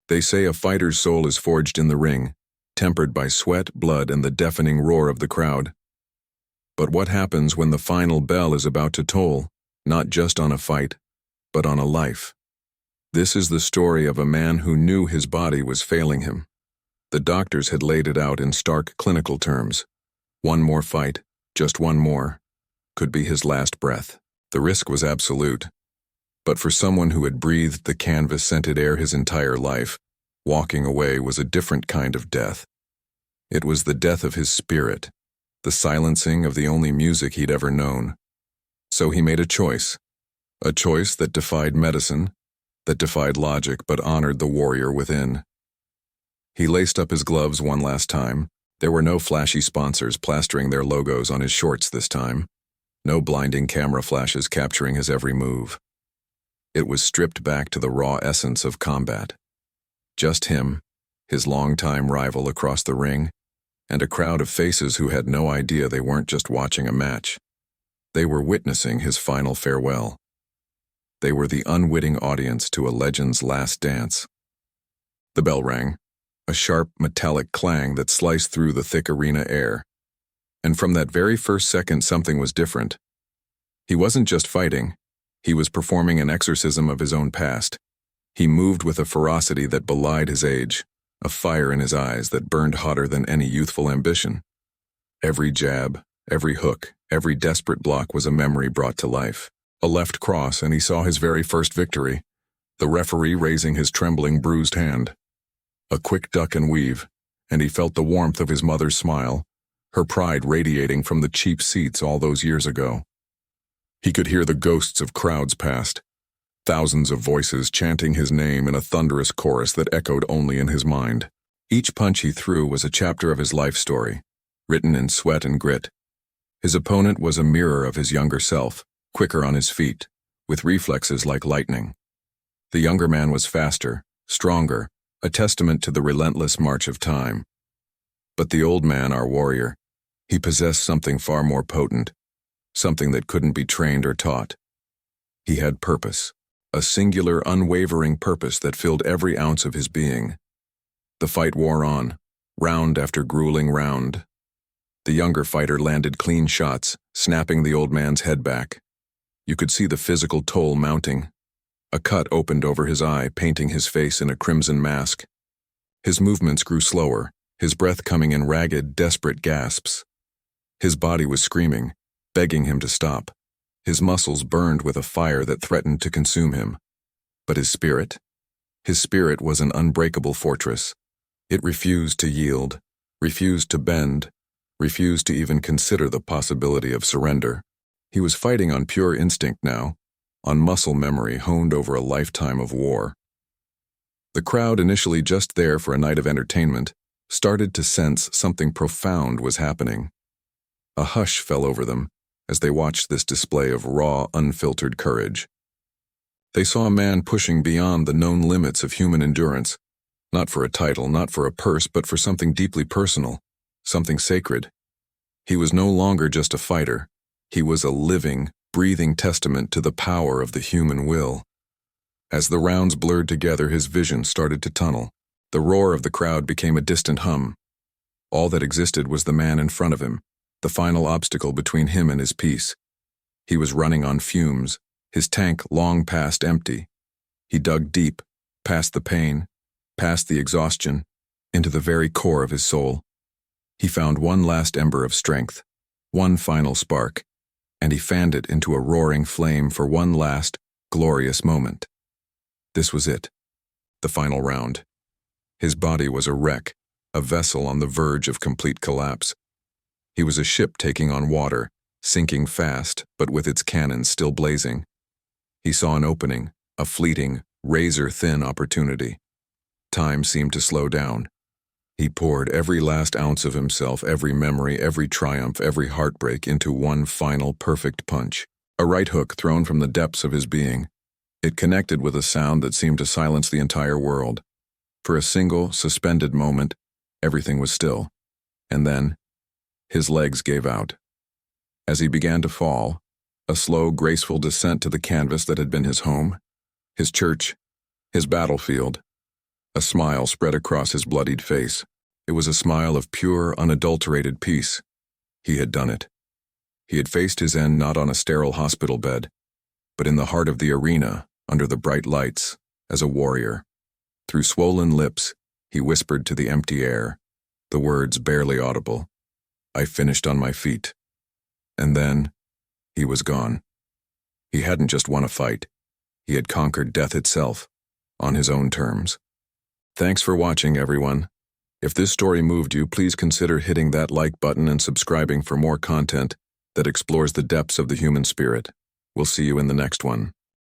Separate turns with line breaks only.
They say a fighter's soul is forged in the ring, tempered by sweat, blood, and the deafening roar of the crowd. But what happens when the final bell is about to toll, not just on a fight, but on a life? This is the story of a man who knew his body was failing him. The doctors had laid it out in stark clinical terms. One more fight, just one more, could be his last breath. The risk was absolute. But for someone who had breathed the canvas-scented air his entire life, walking away was a different kind of death. It was the death of his spirit, the silencing of the only music he'd ever known. So he made a choice that defied medicine, that defied logic but honored the warrior within. He laced up his gloves one last time. There were no flashy sponsors plastering their logos on his shorts this time, no blinding camera flashes capturing his every move. It was stripped back to the raw essence of combat. Just him, his longtime rival across the ring, and a crowd of faces who had no idea they weren't just watching a match. They were witnessing his final farewell. They were the unwitting audience to a legend's last dance. The bell rang, a sharp metallic clang that sliced through the thick arena air. And from that very first second, something was different. He wasn't just fighting. He was performing an exorcism of his own past. He moved with a ferocity that belied his age, a fire in his eyes that burned hotter than any youthful ambition. Every jab, every hook, every desperate block was a memory brought to life. A left cross, and he saw his very first victory, the referee raising his trembling, bruised hand. A quick duck and weave, and he felt the warmth of his mother's smile, her pride radiating from the cheap seats all those years ago. He could hear the ghosts of crowds past, thousands of voices chanting his name in a thunderous chorus that echoed only in his mind. Each punch he threw was a chapter of his life story, written in sweat and grit. His opponent was a mirror of his younger self, quicker on his feet, with reflexes like lightning. The younger man was faster, stronger, a testament to the relentless march of time. But the old man, our warrior, he possessed something far more potent, something that couldn't be trained or taught. He had purpose, a singular, unwavering purpose that filled every ounce of his being. The fight wore on, round after grueling round. The younger fighter landed clean shots, snapping the old man's head back. You could see the physical toll mounting. A cut opened over his eye, painting his face in a crimson mask. His movements grew slower, his breath coming in ragged, desperate gasps. His body was screaming, begging him to stop. His muscles burned with a fire that threatened to consume him. But his spirit was an unbreakable fortress. It refused to yield, refused to bend, refused to even consider the possibility of surrender. He was fighting on pure instinct now, on muscle memory honed over a lifetime of war. The crowd, initially just there for a night of entertainment, started to sense something profound was happening. A hush fell over them as they watched this display of raw, unfiltered courage. They saw a man pushing beyond the known limits of human endurance, not for a title, not for a purse, but for something deeply personal, something sacred. He was no longer just a fighter. He was a living, breathing testament to the power of the human will. As the rounds blurred together, his vision started to tunnel. The roar of the crowd became a distant hum. All that existed was the man in front of him, the final obstacle between him and his peace. He was running on fumes, his tank long past empty. He dug deep, past the pain, past the exhaustion, into the very core of his soul. He found one last ember of strength, one final spark, and he fanned it into a roaring flame for one last, glorious moment. This was it, the final round. His body was a wreck, a vessel on the verge of complete collapse. He was a ship taking on water, sinking fast, but with its cannons still blazing. He saw an opening, a fleeting, razor-thin opportunity. Time seemed to slow down. He poured every last ounce of himself, every memory, every triumph, every heartbreak into one final perfect punch. A right hook thrown from the depths of his being. It connected with a sound that seemed to silence the entire world. For a single, suspended moment, everything was still. And then, his legs gave out. As he began to fall, a slow, graceful descent to the canvas that had been his home, his church, his battlefield, A smile spread across his bloodied face. It was a smile of pure, unadulterated peace. He had done it. He had faced his end not on a sterile hospital bed, but in the heart of the arena, under the bright lights, as a warrior. Through swollen lips, he whispered to the empty air, the words barely audible, "I finished on my feet." And then, he was gone. He hadn't just won a fight. He had conquered death itself, on his own terms. Thanks for watching, everyone. If this story moved you, please consider hitting that like button and subscribing for more content that explores the depths of the human spirit. We'll see you in the next one.